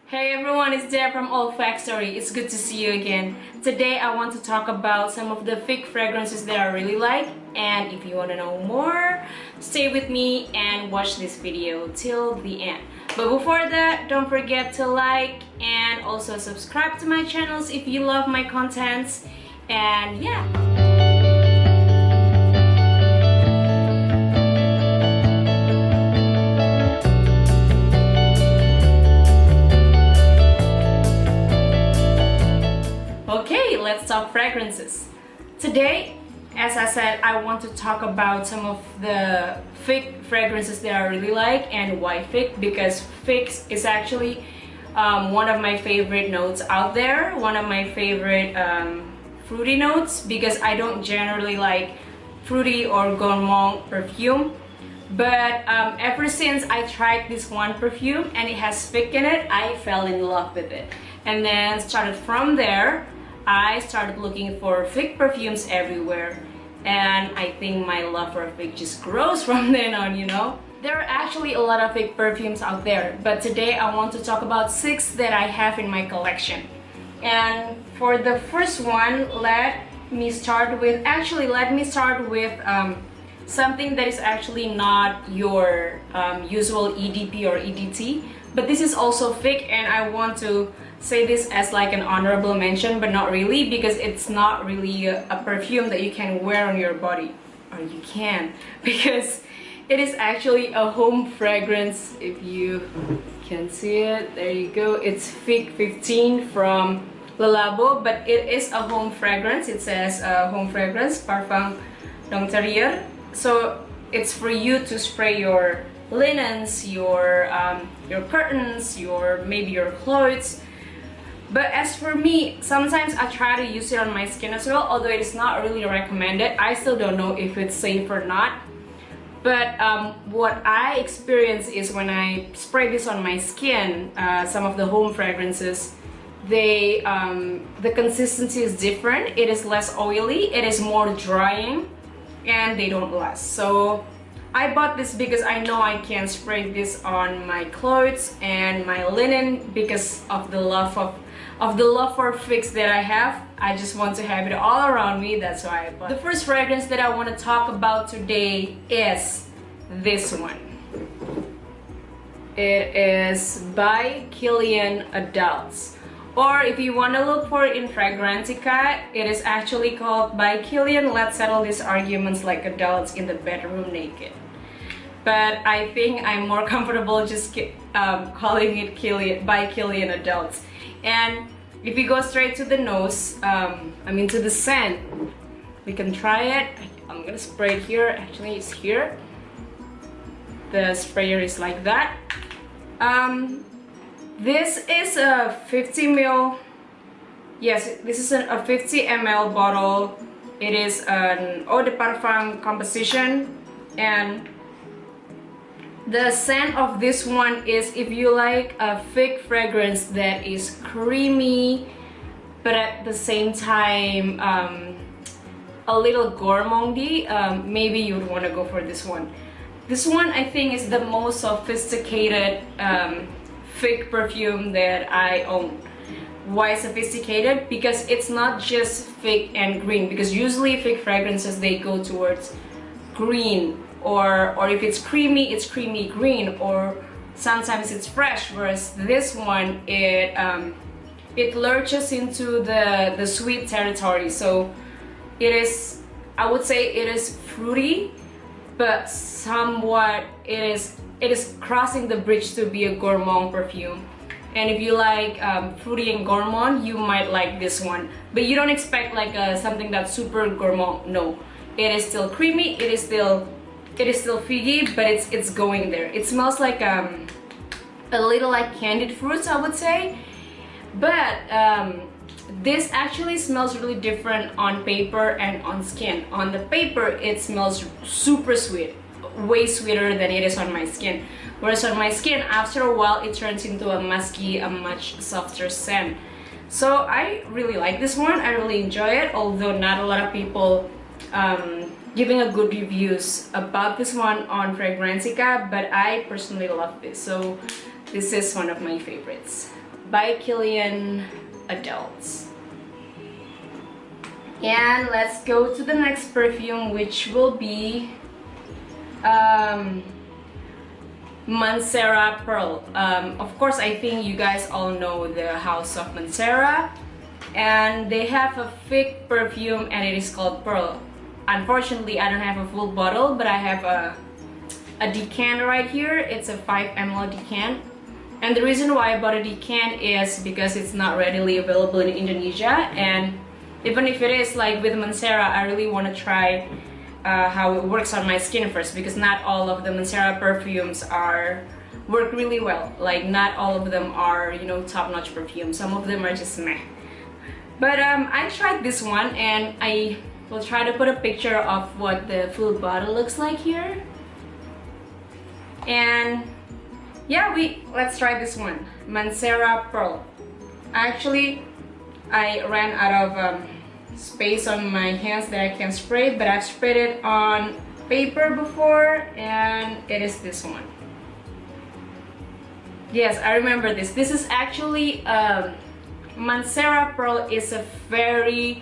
Hey everyone, it's Deb from Olfaxtory. It's good to see you again. Today I want to talk about some of the Figue fragrances that I really like, and if you want to know more, stay with me and watch this video till the end. But before that, don't forget to like and also subscribe to my channels if you love my contents. And yeah. Okay, let's talk fragrances. Today, as I said, I want to talk about some of the Figue fragrances that I really like and why Figue, because Figue is actually one of my favorite notes out there, one of my favorite fruity notes, because I don't generally like fruity or gourmand perfume. But ever since I tried this one perfume and it has Figue in it, I fell in love with it. And then started from there, I started looking for Figue perfumes everywhere, and I think my love for Figue just grows from then on, you know. There are actually a lot of Figue perfumes out there, but today I want to talk about 6 that I have in my collection. And for the first one, let me start with something that is actually not your usual EDP or EDT, but this is also Figue, and I want to say this as like an honorable mention, but not really, because it's not really a perfume that you can wear on your body, or you can, because it is actually a home fragrance. If you can see it, there you go. It's Figue 15 from Labo, but it is a home fragrance. It says home fragrance, Parfum d'Intérieur. So it's for you to spray your linens, your curtains, maybe your clothes. But as for me, sometimes I try to use it on my skin as well, although it is not really recommended. I still don't know if it's safe or not. But what I experience is when I spray this on my skin, some of the home fragrances, the consistency is different. It is less oily, it is more drying, and they don't last. So I bought this because I know I can spray this on my clothes and my linen because of the love for Figue that I have. I just want to have it all around me. That's why I bought. The first fragrance that I want to talk about today is this one. It is by Killian Adults, or if you want to look for it in Fragrantica, it is actually called by Killian Let's Settle These Arguments Like Adults in the Bedroom Naked. But I think I'm more comfortable just calling it by Killian Adults. And if we go straight to the nose, to the scent, we can try it. I'm gonna spray it here. Actually, it's here. The sprayer is like that. This is a 50 ml. Yes, this is a 50 ml bottle. It is an eau de parfum composition, and the scent of this one is, if you like a Figue fragrance that is creamy, but at the same time a little gourmandy, maybe you would want to go for this one. This one I think is the most sophisticated Figue perfume that I own. Why sophisticated? Because it's not just Figue and green, because usually Figue fragrances, they go towards green, or if it's creamy green, or sometimes it's fresh, whereas this one, it lurches into the sweet territory. So it is, I would say it is fruity, but somewhat it is crossing the bridge to be a gourmand perfume. And if you like fruity and gourmand, you might like this one, but you don't expect like something that's super gourmand. No, it is still creamy, it is still figgy, but it's going there. It smells like a little like candied fruits, I would say. But this actually smells really different on paper and on skin. On the paper, it smells super sweet, way sweeter than it is on my skin. Whereas on my skin, after a while, it turns into a musky, a much softer scent. So I really like this one. I really enjoy it, although not a lot of people giving a good reviews about this one on Fragrantica, but I personally love this. So this is one of my favorites. by Killian Adults. And let's go to the next perfume, which will be Mancera Pearl. Of course, I think you guys all know the house of Mancera, and they have a fig perfume and it is called Pearl. Unfortunately, I don't have a full bottle, but I have a decant right here. It's a 5 ml decant, and the reason why I bought a decant is because it's not readily available in Indonesia, and even if it is, like with Mancera, I really want to try how it works on my skin first, because not all of the Mancera perfumes work really well. Like, not all of them are, you know, top-notch perfumes. Some of them are just meh. But I tried this one, and I will try to put a picture of what the full bottle looks like here. And yeah, let's try this one, Mancera Pearl. Actually, I ran out of space on my hands that I can spray, but I've sprayed it on paper before, and it is this one. Yes, I remember this. This is actually Mancera Pearl is a very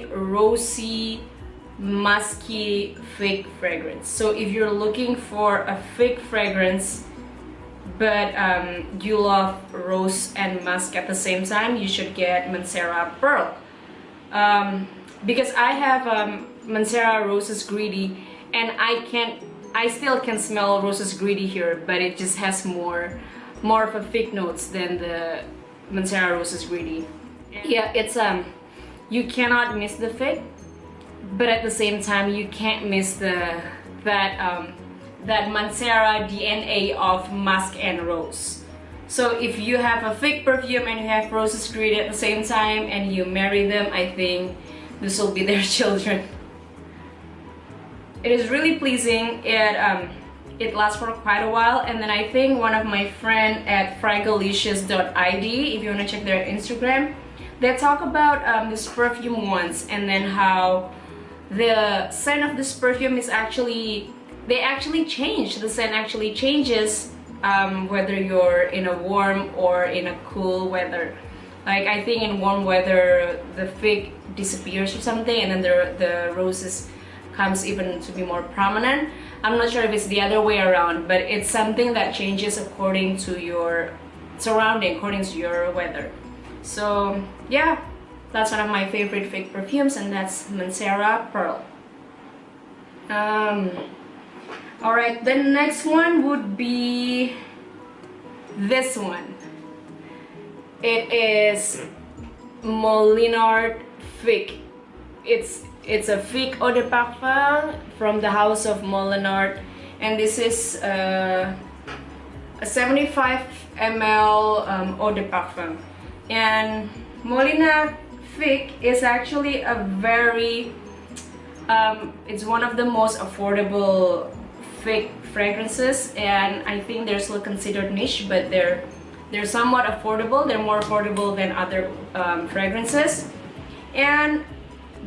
rosy, musky fig fragrance. So if you're looking for a fig fragrance but you love rose and musk at the same time, you should get Mancera Pearl. Because I have Mancera Roses Greedy, and I still can smell Roses Greedy here, but it just has more of a fig notes than the Mancera Roses Greedy. Yeah, it's you cannot miss the fig, but at the same time you can't miss that Mancera DNA of musk and rose. So if you have a fig perfume and you have Roses Greedy at the same time and you marry them, I think this will be their children. It is really pleasing. It lasts for quite a while, and then I think one of my friend at fragalicious.id, if you want to check their Instagram, they talk about this perfume once, and then how the scent of this perfume is actually, they actually change. The scent actually changes whether you're in a warm or in a cool weather. Like, I think in warm weather the fig disappears or something, and then the roses comes even to be more prominent. I'm not sure if it's the other way around, but it's something that changes according to your surrounding, according to your weather. So yeah, that's one of my favorite fig perfumes, and that's Mancera Pearl. Alright, the next one would be this one. It is Molinard Figue. It's a Figue eau de parfum from the house of Molinard, and this is a 75 ml eau de parfum. And Molinard Figue is actually a very it's one of the most affordable fig fragrances, and I think they're still considered niche, but they're somewhat affordable. They're more affordable than other fragrances, and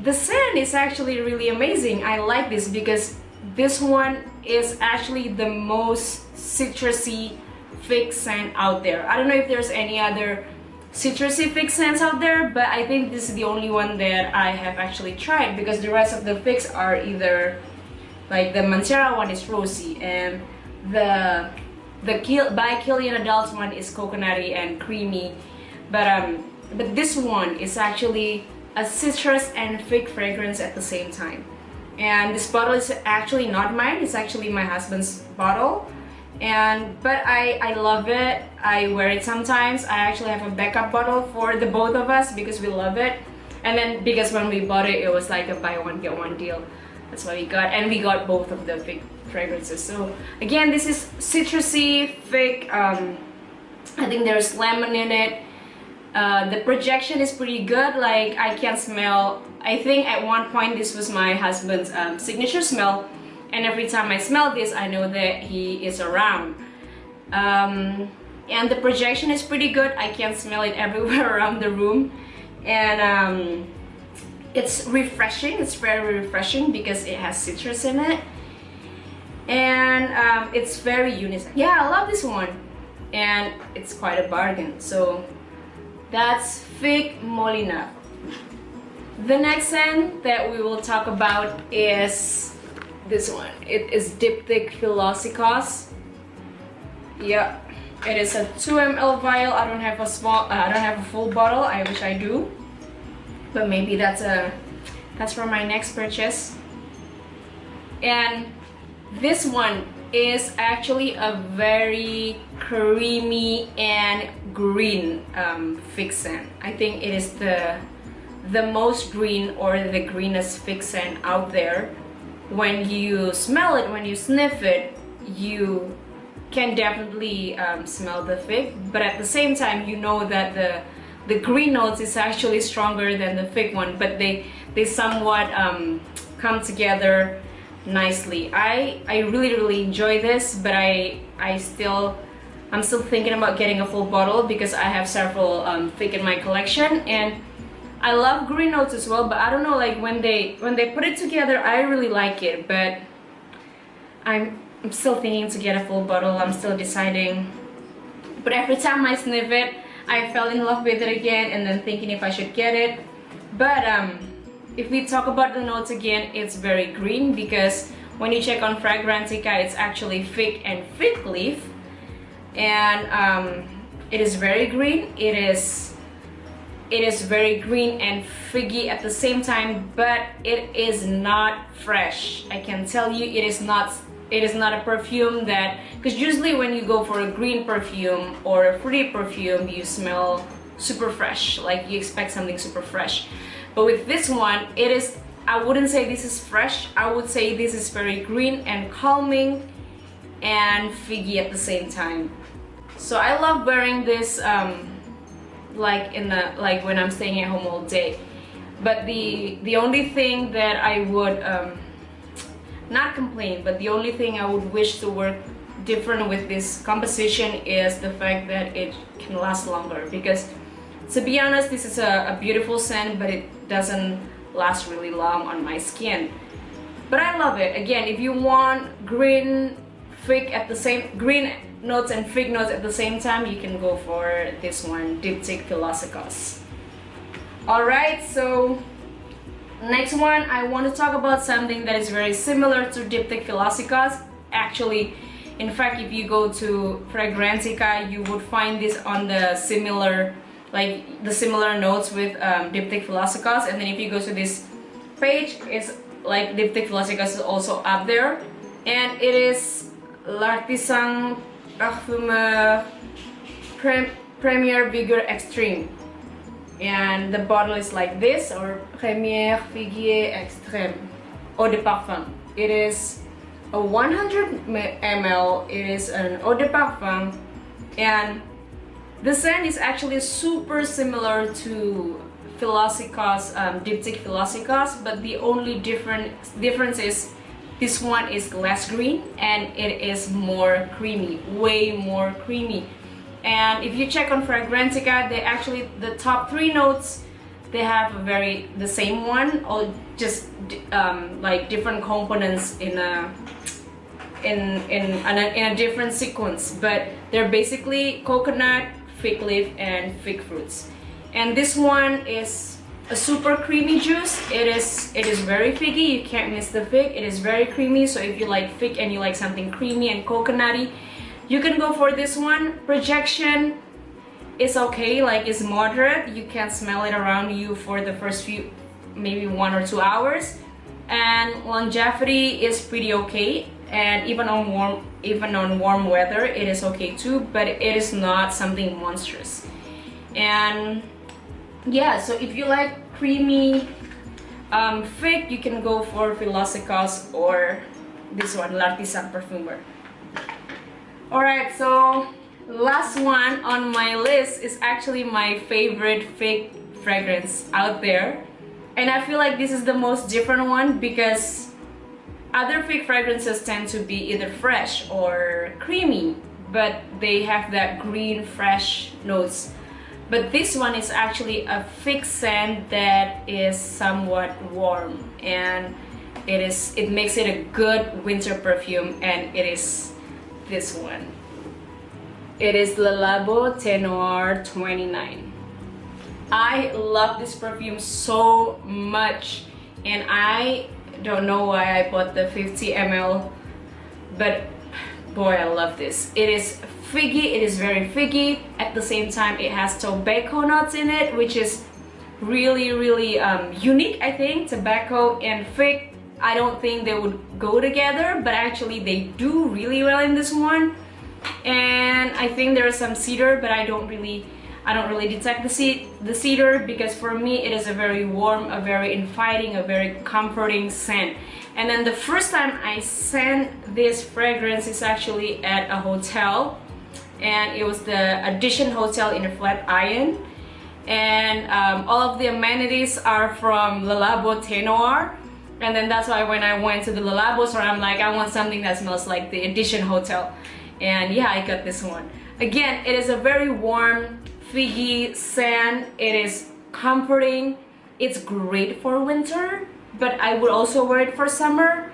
the scent is actually really amazing. I like this because this one is actually the most citrusy fig scent out there. I don't know if there's any other citrusy fig scents out there, but I think this is the only one that I have actually tried, because the rest of the figs are either, like the Mancera one is rosy, and the by Killian Adults one is coconutty and creamy, but this one is actually a citrus and fig fragrance at the same time. And this bottle is actually not mine, it's actually my husband's bottle, but I love it. I wear it sometimes. I actually have a backup bottle for the both of us because we love it, and then because when we bought it, it was like a buy one get one deal. That's what we got, and we got both of the fig fragrances. So again, this is citrusy fig. I think there's lemon in it. The projection is pretty good. Like, I can smell, I think at one point this was my husband's signature smell, and every time I smell this, I know that he is around. And the projection is pretty good. I can smell it everywhere around the room, and it's refreshing. It's very refreshing because it has citrus in it, and it's very unisex. Yeah, I love this one. and it's quite a bargain. So that's Figue Molinard. The next scent that we will talk about is this one. It is Diptyque Philosykos. Yeah, it is a 2 ml vial. I don't have a full bottle. I wish I do, but maybe that's for my next purchase. And this one is actually a very creamy and green Figue scent. I think it is the most green or the greenest Figue scent out there. When you smell it, when you sniff it, you can definitely smell the Figue, but at the same time you know that the green notes is actually stronger than the Figue one, but they somewhat come together nicely. I really enjoy this, but I'm still thinking about getting a full bottle because I have several Figue in my collection, and I love green notes as well, but I don't know, like when they put it together, I really like it, but I'm still thinking to get a full bottle. I'm still deciding, but every time I sniff it, I fell in love with it again, and then thinking if I should get it. But if we talk about the notes again, it's very green, because when you check on Fragrantica, it's actually Figue and fig leaf, and it is very green. It is very green and figgy at the same time, but it is not fresh. I can tell you, it is not a perfume that, because usually when you go for a green perfume or a fruity perfume, you smell super fresh, like you expect something super fresh. But with this one, it is, I wouldn't say this is fresh. I would say this is very green and calming and figgy at the same time. So I love wearing this like when I'm staying at home all day. But the only thing that I would not complain, but the only thing I would wish to work different with this composition is the fact that it can last longer, because to be honest, this is a beautiful scent, but it doesn't last really long on my skin. But I love it. Again, if you want green Figue at the same, green notes and Figue notes at the same time, you can go for this one, Diptyque Philosykos. Alright, so next one, I want to talk about something that is very similar to Diptyque Philosykos. Actually, in fact, if you go to Fragrantica, you would find this on the similar, like the similar notes with Diptyque Philosykos. And then if you go to this page, it's like Diptyque Philosykos is also up there, and it is L'Artisan Parfumeur Premier Vigor Extreme, and the bottle is like this, or Premier Figuier Extreme Eau de Parfum. It is a 100 ml. It is an Eau de Parfum, and the scent is actually super similar to Philosykos, Diptyque Philosykos, but the only difference is this one is less green and it is more creamy, way more creamy. And if you check on Fragrantica, they actually, the top 3 notes, they have the same one, or just like different components in a different sequence, but they're basically coconut, fig leaf, and fig fruits. And this one is a super creamy juice. It is very figgy. You can't miss the fig. It is very creamy, so if you like fig and you like something creamy and coconutty, you can go for this one. Projection is okay, like it's moderate. You can smell it around you for the first few, maybe 1 or 2 hours. And longevity is pretty okay, and even on warm weather it is okay too, but it is not something monstrous. And yeah, so if you like creamy fig, you can go for Philosykos or this one, L'Artisan Parfumeur. Alright, so last one on my list is actually my favorite fig fragrance out there, and I feel like this is the most different one, because other fig fragrances tend to be either fresh or creamy, but they have that green fresh notes. But this one is actually a fig scent that is somewhat warm, and it makes it a good winter perfume, and it is this one. It is the Labo Noir 29. I love this perfume so much, and I don't know why I bought the 50 ml, but boy, I love this. It is figgy, it is very figgy. At the same time, it has tobacco notes in it, which is really unique. I think tobacco and fig, I don't think they would go together, but actually they do really well in this one. And I think there is some cedar, but I don't really detect the cedar, because for me it is a very warm, a very inviting, a very comforting scent. And then the first time I scent this fragrance is actually at a hotel, and it was the Edition Hotel in the Flatiron. And all of the amenities are from the Labo Noir. And then that's why when I went to the Labo store, I'm like, I want something that smells like the Edition Hotel. And yeah, I got this one. Again, it is a very warm, figgy scent. It is comforting. It's great for winter, but I would also wear it for summer.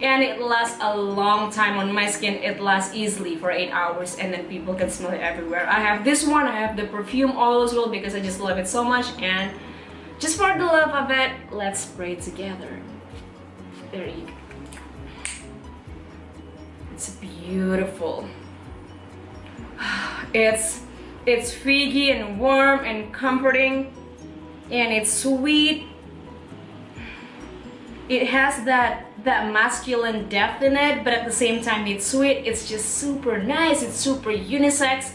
And it lasts a long time on my skin. It lasts easily for 8 hours, and then people can smell it everywhere. I have this one, I have the perfume oil as well, because I just love it so much. And just for the love of it, let's spray it together. There you go. It's beautiful. It's figgy and warm and comforting, and it's sweet. It has that masculine depth in it, but at the same time it's sweet. It's just super nice. It's super unisex.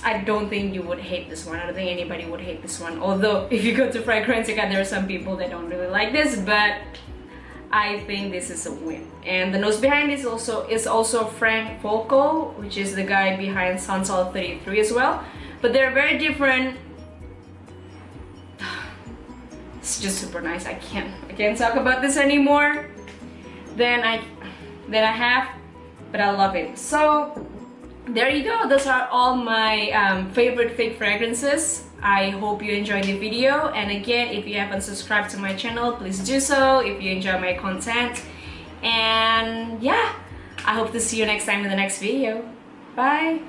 I don't think you would hate this one. I don't think anybody would hate this one. Although if you go to Fragrantica, there are some people that don't really like this, but I think this is a win. And the nose behind this is also Frank Folco, which is the guy behind Sunsol 33 as well. But they're very different. It's just super nice. I can't talk about this anymore than I have, but I love it. So there you go. Those are all my favorite fake fragrances. I hope you enjoyed the video, and again, if you haven't subscribed to my channel, please do so if you enjoy my content. And yeah, I hope to see you next time in the next video. Bye.